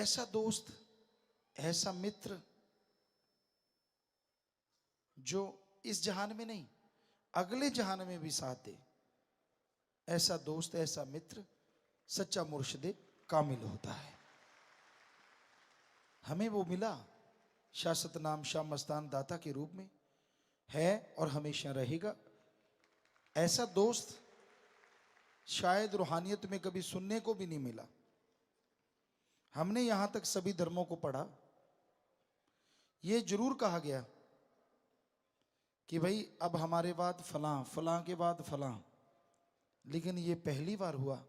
ऐसा दोस्त, ऐसा मित्र जो इस जहान में नहीं अगले जहान में भी साथ दे, ऐसा दोस्त, ऐसा मित्र सच्चा मुर्शिद कामिल होता है। हमें वो मिला शाश्वत नाम शाह मस्तान दाता के रूप में, है और हमेशा रहेगा। ऐसा दोस्त शायद रूहानियत में कभी सुनने को भी नहीं मिला। हमने यहां तक सभी धर्मों को पढ़ा, ये जरूर कहा गया कि भाई अब हमारे बाद फलां, फलां के बाद फलां, लेकिन ये पहली बार हुआ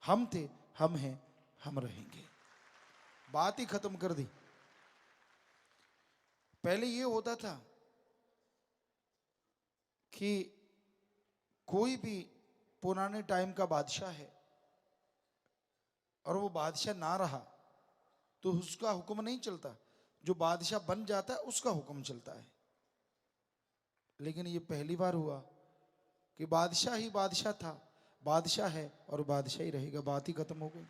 हम थे, हम हैं, हम रहेंगे। बात ही खत्म कर दी। पहले ये होता था कि कोई भी पुराने टाइम का बादशाह है और वो बादशाह ना रहा तो उसका हुक्म नहीं चलता, जो बादशाह बन जाता है उसका हुक्म चलता है। लेकिन ये पहली बार हुआ कि बादशाह ही बादशाह था, बादशाह है और बादशाह ही रहेगा। बात ही खत्म हो गई।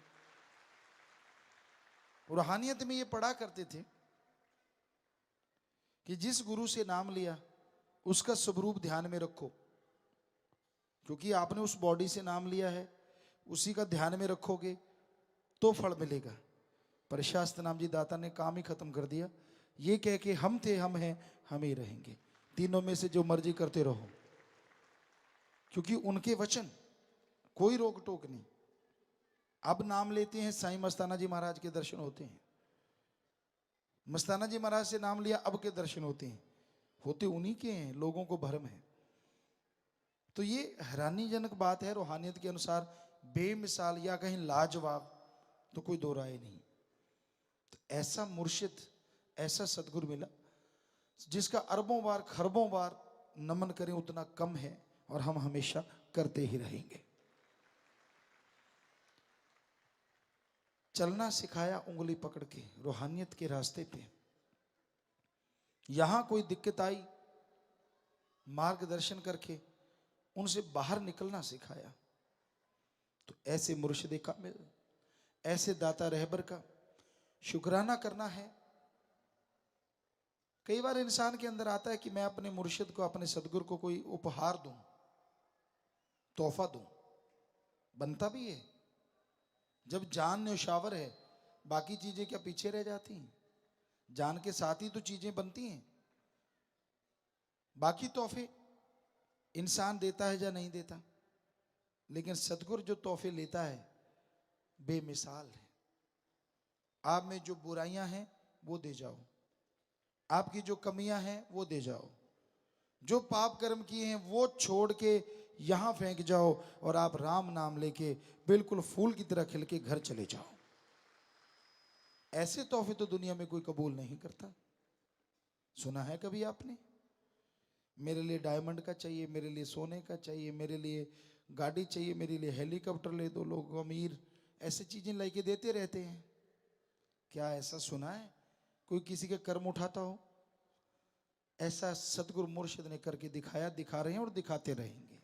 रूहानियत में ये पढ़ा करते थे कि जिस गुरु से नाम लिया उसका स्वरूप ध्यान में रखो, क्योंकि आपने उस बॉडी से नाम लिया है, उसी का ध्यान में रखोगे तो फल मिलेगा। पर शास्त्र नाम जी दाता ने काम ही खत्म कर दिया, ये कह के हम थे, हम हैं, हम ही रहेंगे। तीनों में से जो मर्जी करते रहो, क्योंकि उनके वचन कोई रोक टोक नहीं। अब नाम लेते हैं, साईं मस्ताना जी महाराज के दर्शन होते हैं। मस्ताना जी महाराज से नाम लिया, अब के दर्शन होते हैं, होते उन्हीं के हैं, लोगों को भ्रम है। तो ये हैरानीजनक बात है। रूहानियत के अनुसार बेमिसाल या कहीं लाजवाब, तो कोई दो राय नहीं। तो ऐसा मुर्शिद, ऐसा सदगुरु मिला जिसका अरबों बार खरबों बार नमन करें उतना कम है, और हम हमेशा करते ही रहेंगे। चलना सिखाया उंगली पकड़ के रूहानियत के रास्ते पे। यहां कोई दिक्कत आई, मार्गदर्शन करके उनसे बाहर निकलना सिखाया। तो ऐसे मुर्शिद कामिल, ऐसे दाता रहबर का शुक्राना करना है। कई बार इंसान के अंदर आता है कि मैं अपने मुर्शिद को, अपने सदगुरु को कोई उपहार दूं, तोहफा दूं। बनता भी है। जब जान न्यौशावर है, बाकी चीजें क्या पीछे रह जाती हैं? जान के साथ ही तो चीजें बनती हैं। बाकी तोहफे इंसान देता है या नहीं देता, लेकिन सदगुरु जो तोहफे लेता है बेमिसाल है। आप में जो बुराइयां हैं वो दे जाओ, आपकी जो कमियां हैं वो दे जाओ, जो पाप कर्म किए हैं वो छोड़ के यहां फेंक जाओ, और आप राम नाम लेके बिल्कुल फूल की तरह खिल के घर चले जाओ। ऐसे तोहफे तो दुनिया में कोई कबूल नहीं करता। सुना है कभी आपने? मेरे लिए डायमंड का चाहिए, मेरे लिए सोने का चाहिए, मेरे लिए गाड़ी चाहिए, मेरे लिए हेलीकॉप्टर ले दो। लोग अमीर ऐसे चीजें लेके देते रहते हैं। क्या ऐसा सुना है कोई किसी के कर्म उठाता हो? ऐसा सतगुरु मुर्शिद ने करके दिखाया, दिखा रहे हैं और दिखाते रहेंगे।